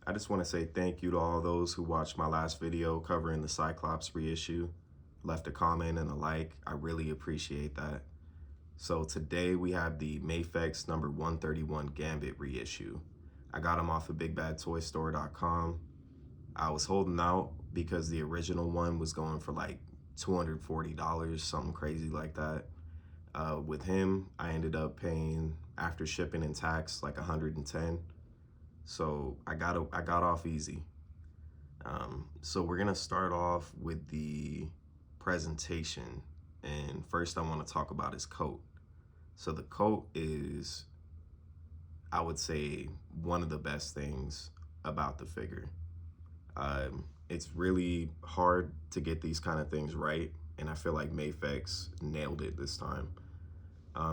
I just want to say thank you to all those who watched my last video covering the Cyclops reissue, left a comment and a like. I really appreciate that. So today we have the Mafex number 131 Gambit reissue. I got them off of BigBadToyStore.com. I was holding out because the original one was going for like $240, something crazy like that. With him, I ended up paying after shipping and tax like $110. So I got off easy. So we're gonna start off with the presentation, and first I want to talk about his coat. So the coat is, I would say, one of the best things about the figure. It's really hard to get these kind of things right, and I feel like Mafex nailed it this time.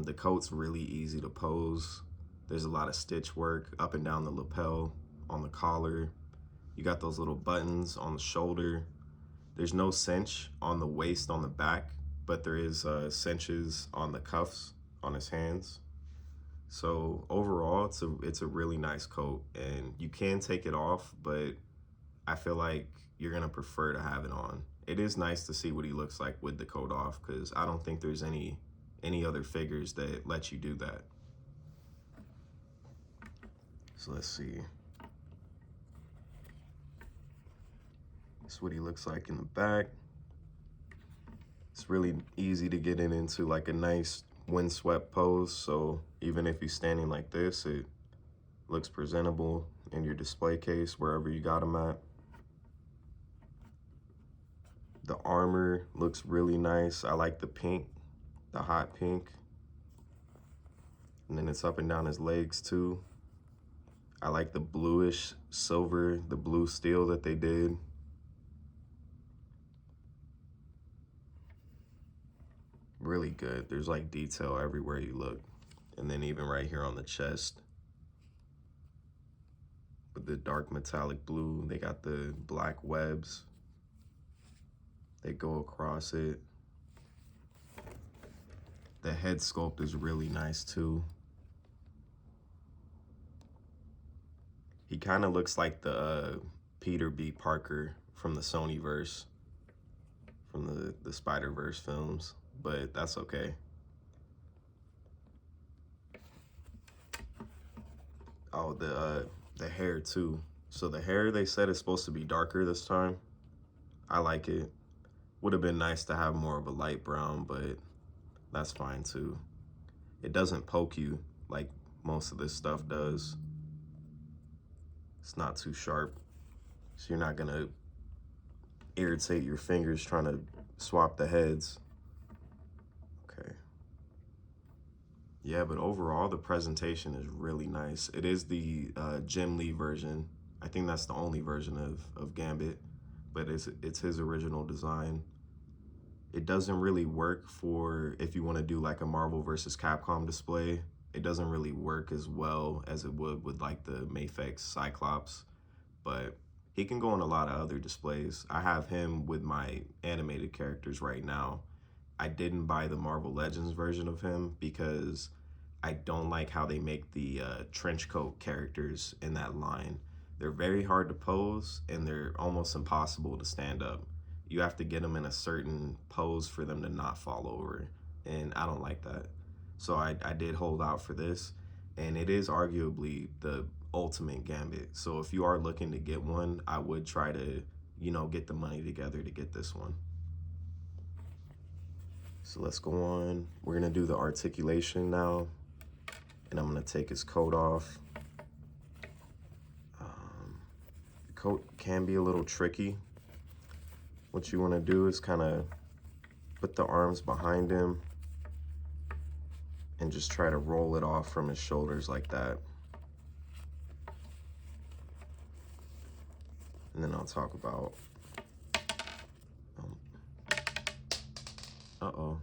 The coat's really easy to pose. There's a lot of stitch work up and down the lapel, on the collar. You got those little buttons on the shoulder. There's no cinch on the waist on the back, but there is cinches on the cuffs on his hands. So overall, it's a really nice coat, and you can take it off, but I feel like you're gonna prefer to have it on. It is nice to see what he looks like with the coat off, because I don't think there's any other figures that let you do that. So let's see. This is what he looks like in the back. It's really easy to get it into like a nice windswept pose, so even if he's standing like this, it looks presentable in your display case wherever you got him at. The armor looks really nice. I like the pink, the hot pink. And then it's up and down his legs too. I like the bluish silver, the blue steel that they did. Really good. There's like detail everywhere you look. And then even right here on the chest, with the dark metallic blue, they got the black webs. They go across it. The head sculpt is really nice too. He kind of looks like the Peter B. Parker from the Sonyverse, from the Spider-Verse films, but that's okay. Oh, the hair too. So the hair, they said, is supposed to be darker this time. I like it. Would have been nice to have more of a light brown, but that's fine too. It doesn't poke you like most of this stuff does. It's not too sharp, so you're not gonna irritate your fingers trying to swap the heads. Okay. Yeah, but overall, the presentation is really nice. It is the Jim Lee version. I think that's the only version of Gambit, but it's his original design. It doesn't really work for if you want to do like a Marvel versus Capcom display. It doesn't really work as well as it would with like the Mafex Cyclops, but he can go on a lot of other displays. I have him with my animated characters right now. I didn't buy the Marvel Legends version of him because I don't like how they make the trench coat characters in that line. They're very hard to pose, and they're almost impossible to stand up. You have to get them in a certain pose for them to not fall over, and I don't like that. So I did hold out for this, and it is arguably the ultimate Gambit. So if you are looking to get one, I would try to, get the money together to get this one. So let's go on. We're gonna do the articulation now, and I'm gonna take his coat off. The coat can be a little tricky. What you wanna do is kind of put the arms behind him and just try to roll it off from his shoulders like that. And then I'll talk about, uh-oh.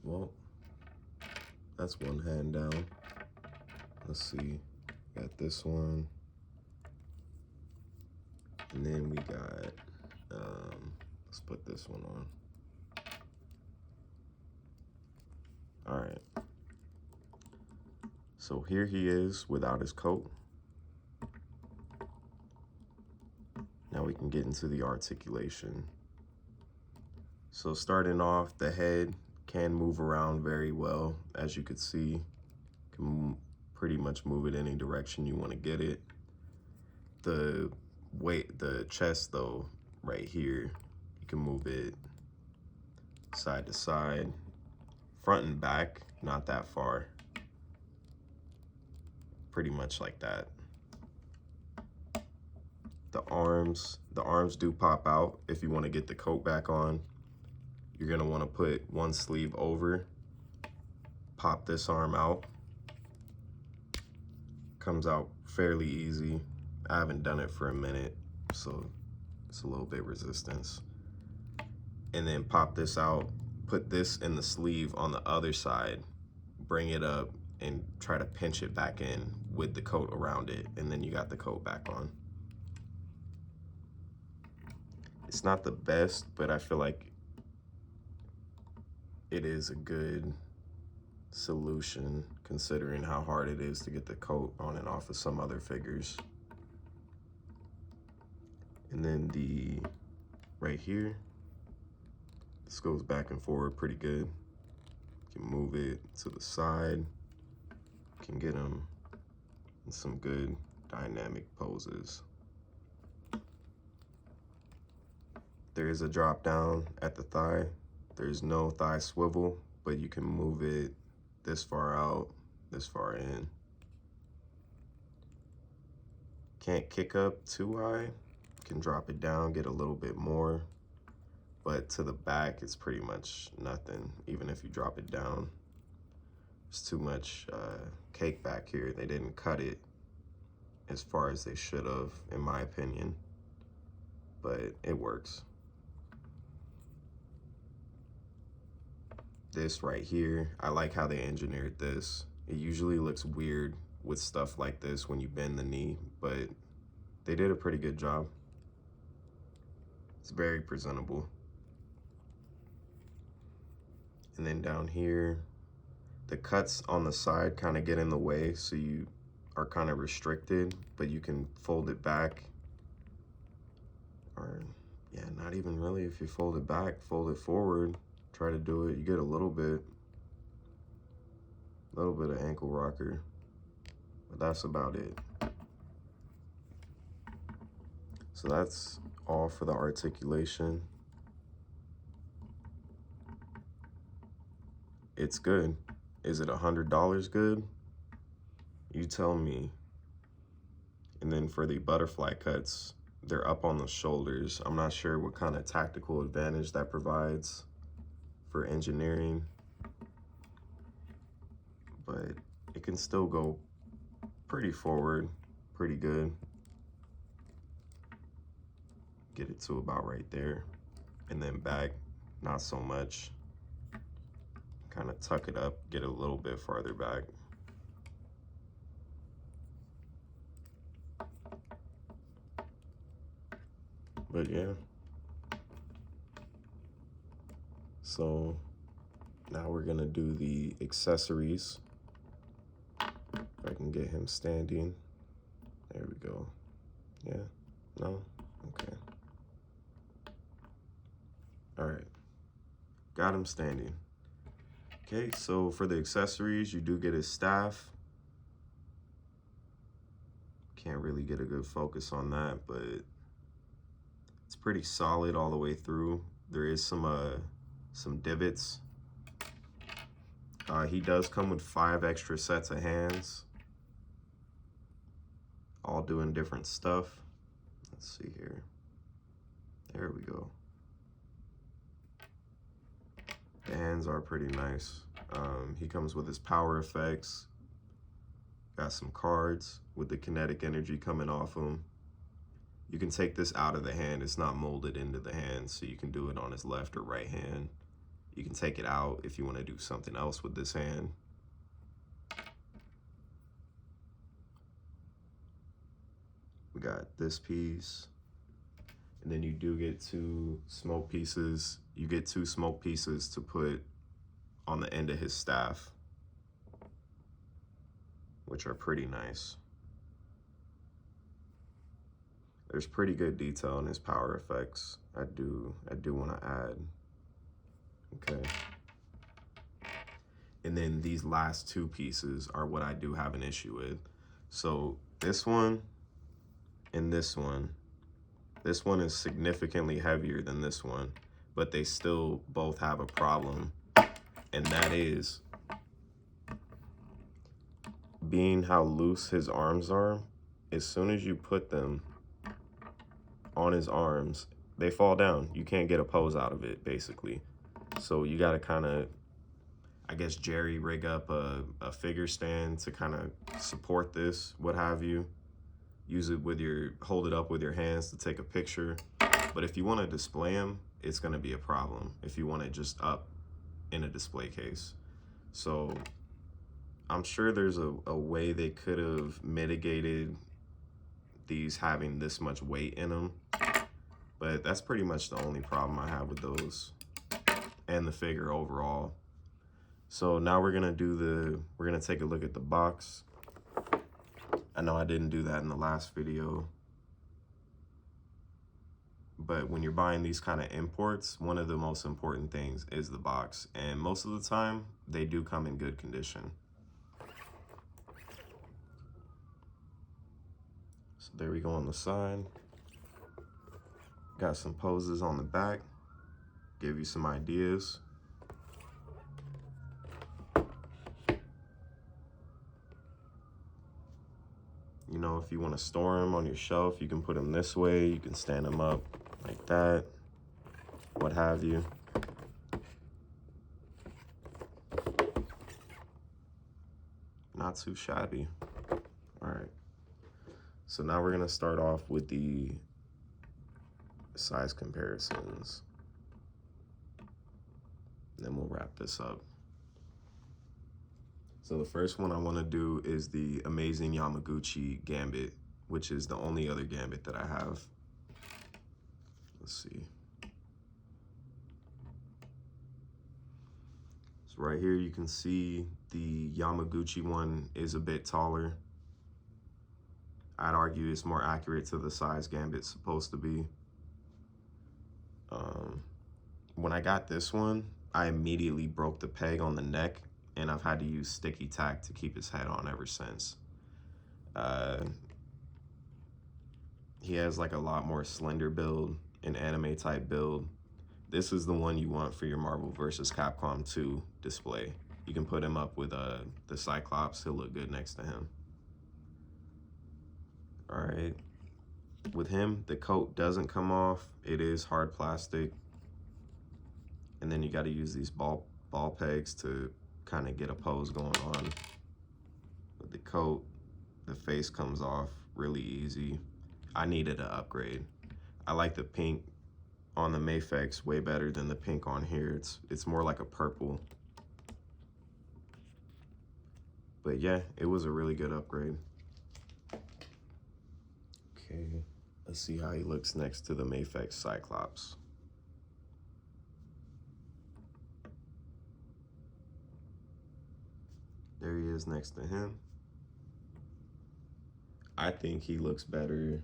Well, that's one hand down. Let's see, got this one. And then we got, let's put this one on. All right. So here he is without his coat. Now we can get into the articulation. So starting off, the head can move around very well, as you could see. You can pretty much move it any direction you want to get it. The chest though, right here, you can move it side to side, front and back, not that far. Pretty much like that. The arms do pop out. If you want to get the coat back on, you're gonna want to put one sleeve over, pop this arm out. Comes out fairly easy. I haven't done it for a minute, so it's a little bit resistance. And then pop this out, put this in the sleeve on the other side, bring it up and try to pinch it back in with the coat around it, and then you got the coat back on. It's not the best, but I feel like it is a good solution considering how hard it is to get the coat on and off of some other figures. And then right here, this goes back and forward pretty good. You can move it to the side. You can get them in some good dynamic poses. There is a drop down at the thigh. There's no thigh swivel, but you can move it this far out, this far in. Can't kick up too high. You can drop it down, get a little bit more, but to the back, it's pretty much nothing, even if you drop it down. There's too much cake back here. They didn't cut it as far as they should have, in my opinion, but it works. This right here, I like how they engineered this. It usually looks weird with stuff like this when you bend the knee, but they did a pretty good job. It's very presentable. And then down here, the cuts on the side kind of get in the way, so you are kind of restricted, but you can fold it back. Or, yeah, not even really. If you fold it back, fold it forward, try to do it, you get a little bit of ankle rocker, but that's about it. So that's all for the articulation. It's good. Is it $100 good? You tell me. And then for the butterfly cuts, they're up on the shoulders. I'm not sure what kind of tactical advantage that provides for engineering, but it can still go pretty forward, pretty good. Get it to about right there. And then back, not so much. Kind of tuck it up, get it a little bit farther back. But yeah. So now we're gonna do the accessories. If I can get him standing. There we go. Yeah, no, okay. All right, got him standing. Okay, so for the accessories, you do get his staff. Can't really get a good focus on that, but it's pretty solid all the way through. There is some divots. He does come with 5 extra sets of hands, all doing different stuff. Let's see here. There we go. The hands are pretty nice. He comes with his power effects. Got some cards with the kinetic energy coming off him. You can take this out of the hand. It's not molded into the hand, so you can do it on his left or right hand. You can take it out if you want to do something else with this hand. We got this piece. And then you do get 2 smoke pieces. You get 2 smoke pieces to put on the end of his staff, which are pretty nice. There's pretty good detail in his power effects. I do want to add. Okay. And then these last two pieces are what I do have an issue with. So this one and this one. This one is significantly heavier than this one, but they still both have a problem. And that is, being how loose his arms are, as soon as you put them on his arms, they fall down. You can't get a pose out of it, basically. So you got to kind of, I guess, jerry rig up a figure stand to kind of support this, what have you. Use it with hold it up with your hands to take a picture. But if you want to display them, it's going to be a problem if you want it just up in a display case. So I'm sure there's a way they could have mitigated these having this much weight in them. But that's pretty much the only problem I have with those and the figure overall. So now we're gonna take a look at the box. I know I didn't do that in the last video, but when you're buying these kind of imports, one of the most important things is the box, and most of the time they do come in good condition. So there we go on the side. Got some poses on the back, give you some ideas. You know, if you want to store them on your shelf, you can put them this way. You can stand them up like that, what have you. Not too shabby. All right. So now we're going to start off with the size comparisons. Then we'll wrap this up. So the first one I want to do is the amazing Yamaguchi Gambit, which is the only other Gambit that I have. Let's see. So right here you can see the Yamaguchi one is a bit taller. I'd argue it's more accurate to the size Gambit's supposed to be. When I got this one, I immediately broke the peg on the neck, and I've had to use sticky tack to keep his head on ever since. He has like a lot more slender build, an anime type build. This is the one you want for your Marvel vs. Capcom 2 display. You can put him up with the Cyclops, he'll look good next to him. All right, with him, the coat doesn't come off. It is hard plastic. And then you gotta use these ball pegs to kind of get a pose going on. With the coat, the face comes off really easy. I needed an upgrade. I like the pink on the Mafex way better than the pink on here. It's more like a purple. But yeah, it was a really good upgrade. Okay, let's see how he looks next to the Mafex Cyclops. There he is next to him. I think he looks better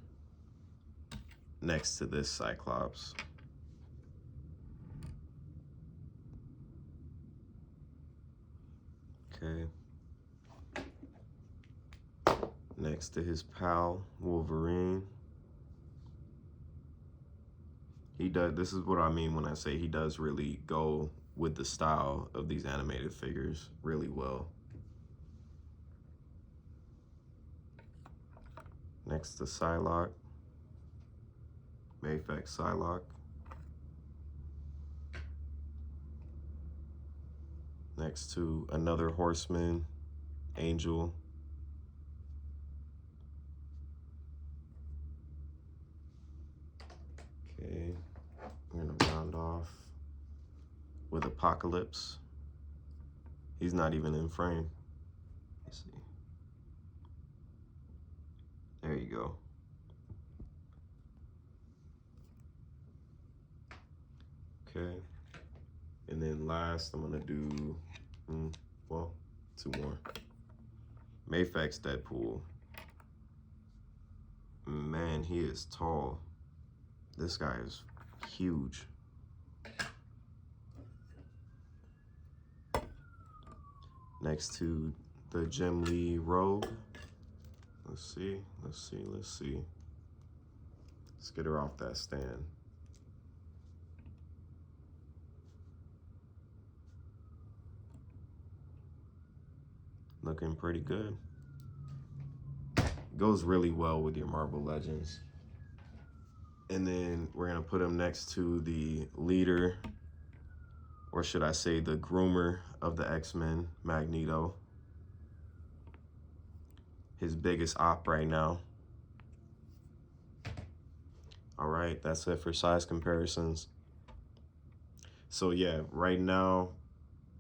next to this Cyclops. Okay. Next to his pal, Wolverine. This is what I mean when I say he does really go with the style of these animated figures really well. Next to Psylocke, Mafex Psylocke. Next to another Horseman, Angel. Okay, we're gonna round off with Apocalypse. He's not even in frame. Let's see. There you go. Okay. And then last, I'm gonna do, well, two more. Mafex Deadpool. Man, and he is tall. This guy is huge. Next to the Jim Lee Rogue. Let's see. Let's get her off that stand. Looking pretty good. Goes really well with your Marvel Legends. And then we're gonna put him next to the leader, or should I say the groomer of the X-Men, Magneto. His biggest op right now. All right, that's it for size comparisons. So yeah, right now,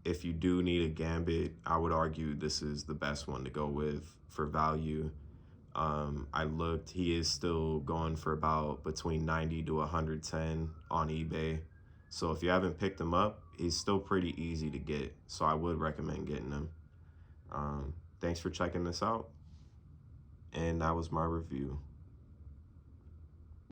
if you do need a Gambit, I would argue this is the best one to go with for value. I looked, he is still going for about between 90 to 110 on eBay. So if you haven't picked him up, he's still pretty easy to get. So I would recommend getting him. Thanks for checking this out. And that was my review.